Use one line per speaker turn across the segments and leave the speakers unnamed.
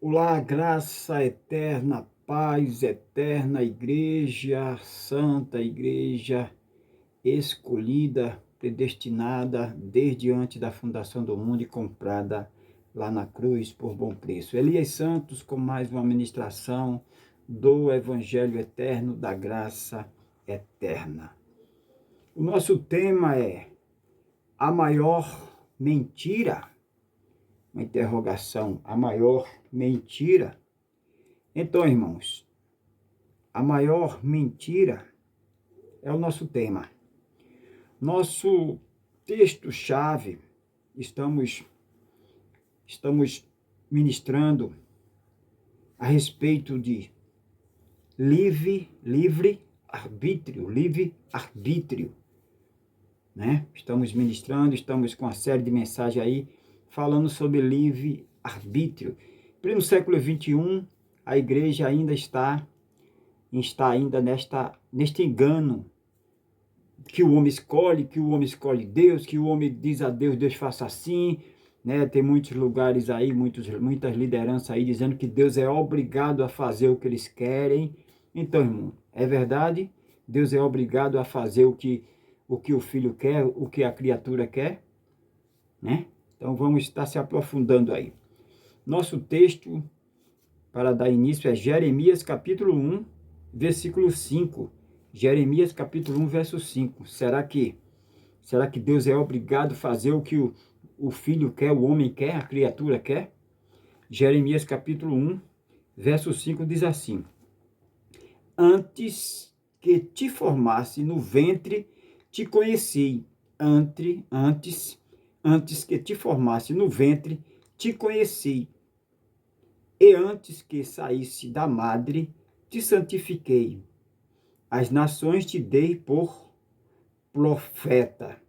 Olá, graça eterna, paz eterna, Igreja Santa, Igreja escolhida, predestinada desde antes da fundação do mundo e comprada lá na cruz por bom preço. Elias Santos com mais uma ministração do Evangelho eterno, da graça eterna. O nosso tema é a maior mentira, uma interrogação, a maior mentira. Então, irmãos, a maior mentira é o nosso tema. Nosso texto-chave, estamos ministrando a respeito de livre-arbítrio, né? Estamos ministrando, estamos com uma série de mensagens aí, falando sobre livre-arbítrio. No século XXI, a igreja ainda está ainda neste engano, que o homem escolhe Deus, que o homem diz a Deus, Deus faça assim, né? Tem muitos lugares aí, muitas lideranças aí dizendo que Deus é obrigado a fazer o que eles querem. Então, irmão, é verdade? Deus é obrigado a fazer o que o filho quer, o que a criatura quer, né? Então, vamos estar se aprofundando aí. Nosso texto, para dar início, é Jeremias capítulo 1, versículo 5. Jeremias capítulo 1, verso 5. Será que Deus é obrigado a fazer o que o filho quer, o homem quer, a criatura quer? Jeremias capítulo 1, verso 5 diz assim: Antes que te formasse no ventre, te conheci. Antes que te formasse no ventre, te conheci. E antes que saísse da madre, te santifiquei. As nações te dei por profeta.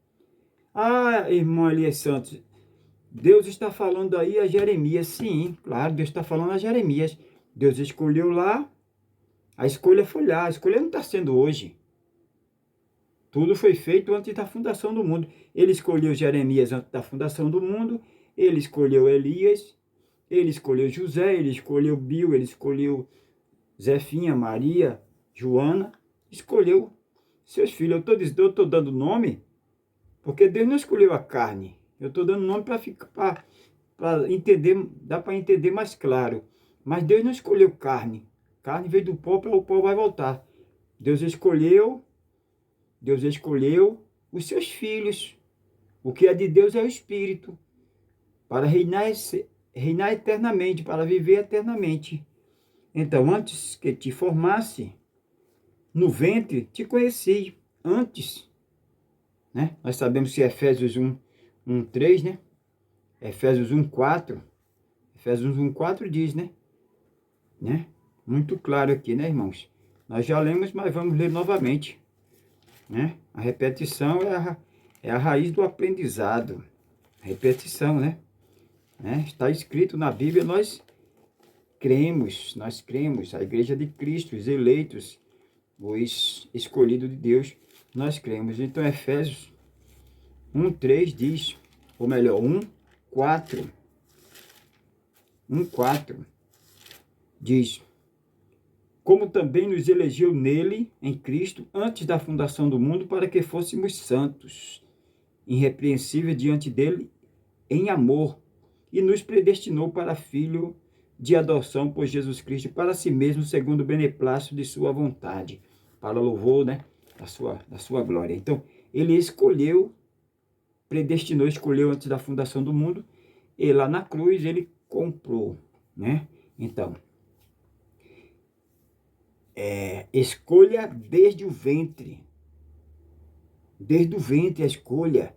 Ah, irmão Elias Santos, Deus está falando aí a Jeremias. Sim, claro, Deus está falando a Jeremias. Deus escolheu lá, a escolha foi lá, a escolha não está sendo hoje. Tudo foi feito antes da fundação do mundo. Ele escolheu Jeremias antes da fundação do mundo, ele escolheu Elias, ele escolheu José, ele escolheu Bio, ele escolheu Zefinha, Maria, Joana, escolheu seus filhos. Eu estou dando nome porque Deus não escolheu a carne. Eu estou dando nome para entender, dá para entender mais claro. Mas Deus não escolheu carne. Carne veio do pó, para o pó vai voltar. Deus escolheu os seus filhos. O que é de Deus é o Espírito, para reinar eternamente, para viver eternamente. Então, antes que te formasse no ventre, te conheci. Antes, né? Nós sabemos que Efésios 1:3, né? Efésios 1:4. Efésios 1:4 diz, né? Muito claro aqui, né, irmãos? Nós já lemos, mas vamos ler novamente, né? A repetição é a raiz do aprendizado. Repetição, né? Está escrito na Bíblia, nós cremos, a igreja de Cristo, os eleitos, os escolhidos de Deus, nós cremos. Então, Efésios 1:3 diz, ou melhor, 1:4 diz: como também nos elegeu nele, em Cristo, antes da fundação do mundo, para que fôssemos santos, irrepreensíveis diante dele, em amor, e nos predestinou para filho de adoção por Jesus Cristo, para si mesmo, segundo o beneplácito de sua vontade, para louvor, né, da sua glória. Então, ele escolheu, predestinou, escolheu antes da fundação do mundo, e lá na cruz ele comprou, né? Então, escolha desde o ventre. Desde o ventre a escolha,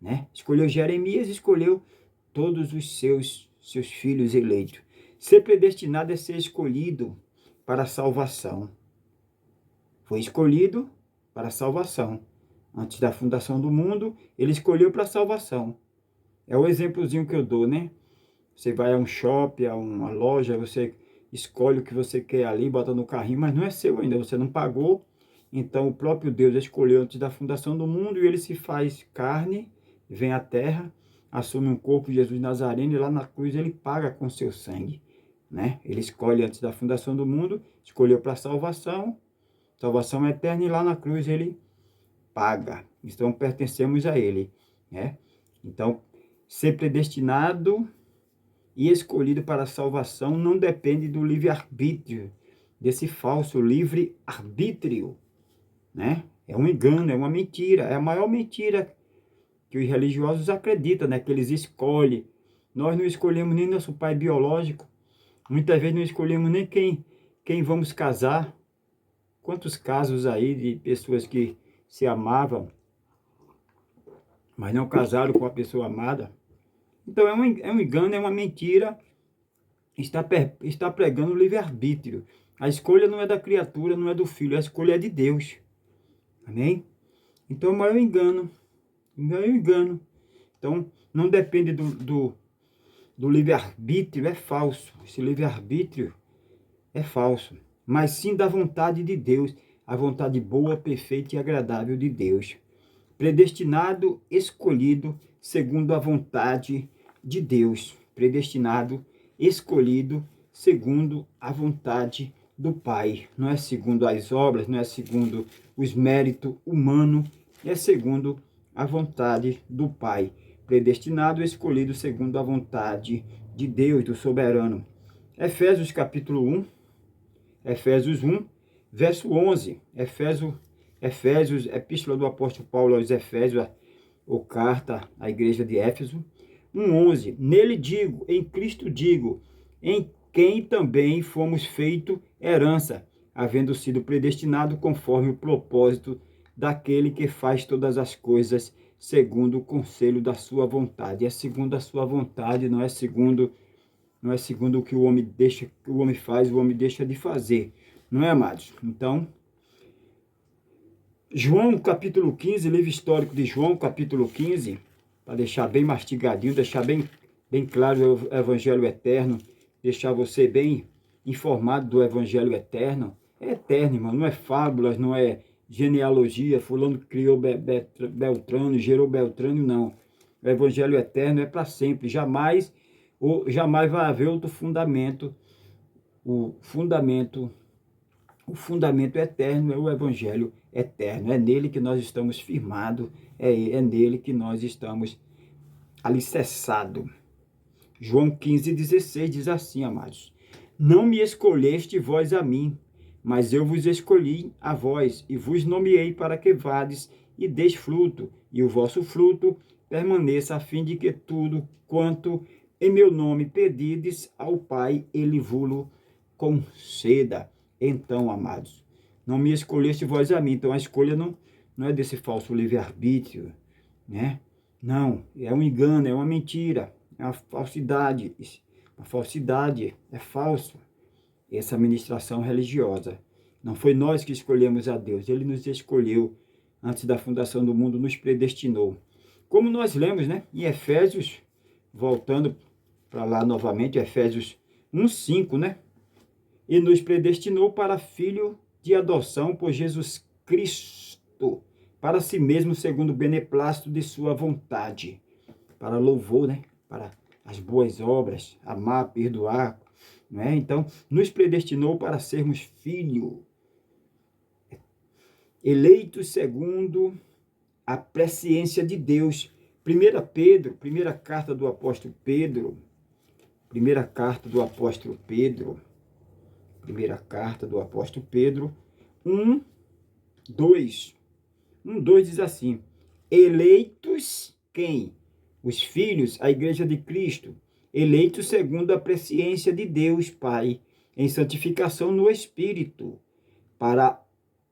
né? Escolheu Jeremias, escolheu todos os seus filhos eleitos. Ser predestinado é ser escolhido para a salvação. Foi escolhido para a salvação. Antes da fundação do mundo, ele escolheu para a salvação. É o exemplozinho que eu dou, né? Você vai a um shopping, a uma loja, você escolhe o que você quer ali, bota no carrinho, mas não é seu ainda, você não pagou. Então o próprio Deus escolheu antes da fundação do mundo e ele se faz carne, vem à terra, assume um corpo de Jesus Nazareno e lá na cruz ele paga com seu sangue. né? Ele escolhe antes da fundação do mundo, escolheu para salvação, salvação eterna, e lá na cruz ele paga. Então pertencemos a ele, né? Então, ser predestinado e escolhido para a salvação não depende do livre-arbítrio, desse falso livre-arbítrio, né? É um engano, é uma mentira, é a maior mentira que os religiosos acreditam, né? Que eles escolhem. Nós não escolhemos nem nosso pai biológico, muitas vezes não escolhemos nem quem vamos casar. Quantos casos aí de pessoas que se amavam, mas não casaram com a pessoa amada? Então é um engano, é uma mentira, está pregando o livre-arbítrio. A escolha não é da criatura, não é do filho, a escolha é de Deus. Amém? Então é o maior engano. O maior engano. Então não depende do livre-arbítrio, é falso. Esse livre-arbítrio é falso. Mas sim da vontade de Deus, a vontade boa, perfeita e agradável de Deus. Predestinado, escolhido, segundo a vontade de Deus. Predestinado, escolhido, segundo a vontade do Pai. Não é segundo as obras, não é segundo os méritos humanos, é segundo a vontade do Pai. Predestinado, escolhido, segundo a vontade de Deus, do soberano. Efésios capítulo 1, Efésios 1, verso 11. Efésios, epístola do apóstolo Paulo aos Efésios, ou carta à igreja de Éfeso, 1:11. Nele digo, em Cristo digo, em quem também fomos feito herança, havendo sido predestinado conforme o propósito daquele que faz todas as coisas segundo o conselho da sua vontade. É segundo a sua vontade, não é segundo o que o homem faz, o homem deixa de fazer. Não é, amados? Então, João capítulo 15, livro histórico de João capítulo 15, para deixar bem mastigadinho, deixar bem claro o evangelho eterno, deixar você bem informado do evangelho eterno. É eterno, irmão, não é fábulas, não é genealogia, fulano criou Beltrano, gerou Beltrano, não. O evangelho eterno é para sempre, jamais vai haver outro fundamento. O fundamento eterno é o evangelho eterno. É nele que nós estamos firmados, é nele que nós estamos alicerçados. João 15:16 diz assim, amados: não me escolheste vós a mim, mas eu vos escolhi a vós, e vos nomeei para que vades e deis fruto, e o vosso fruto permaneça, a fim de que tudo quanto em meu nome pedides ao Pai, ele vos conceda. Então, amados, não me escolheste vós a mim. Então a escolha não é desse falso livre-arbítrio, né? Não, é um engano, é uma mentira, é uma falsidade. Uma falsidade, é falso. Essa ministração religiosa. Não foi nós que escolhemos a Deus, ele nos escolheu antes da fundação do mundo, nos predestinou. Como nós lemos, né, em Efésios, voltando para lá novamente, Efésios 1:5, né? E nos predestinou para filho de adoção por Jesus Cristo, para si mesmo, segundo o beneplácito de sua vontade, para louvor, né? Para as boas obras, amar, perdoar, né? Então, nos predestinou para sermos filhos, eleitos segundo a presciência de Deus. Primeira carta do apóstolo Pedro, primeira carta do apóstolo Pedro, 1:2. 1:2 diz assim: eleitos quem? Os filhos, a igreja de Cristo, eleitos segundo a presciência de Deus Pai, em santificação no Espírito, para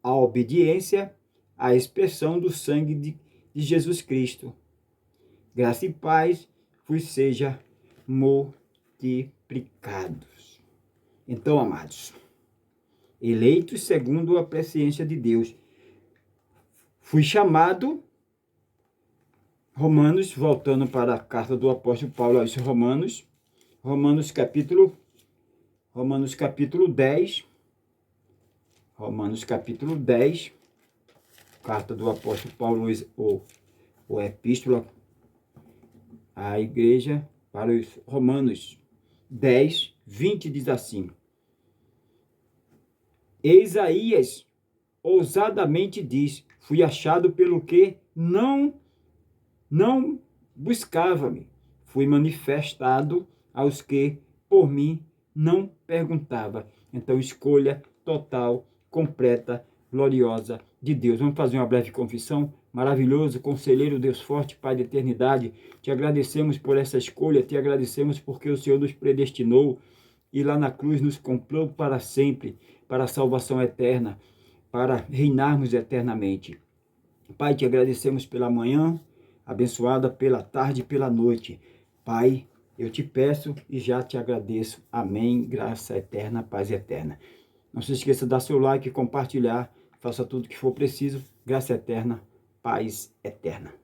a obediência à expressão do sangue de Jesus Cristo. Graça e paz vos seja multiplicados. Então, amados, eleitos segundo a presciência de Deus, fui chamado, Romanos, voltando para a carta do apóstolo Paulo aos Romanos, Romanos capítulo 10, carta do apóstolo Paulo, ou epístola à igreja para os Romanos 10, 20 diz assim: Isaías ousadamente diz: fui achado pelo que não buscava-me. Fui manifestado aos que por mim não perguntava. Então, escolha total, completa, gloriosa de Deus. Vamos fazer uma breve confissão? Maravilhoso, conselheiro, Deus forte, Pai da eternidade, te agradecemos por essa escolha, te agradecemos porque o Senhor nos predestinou e lá na cruz nos comprou para sempre, para a salvação eterna, para reinarmos eternamente. Pai, te agradecemos pela manhã, abençoada pela tarde e pela noite. Pai, eu te peço e já te agradeço. Amém. Graça eterna, paz eterna. Não se esqueça de dar seu like, compartilhar, faça tudo o que for preciso. Graça eterna, paz eterna.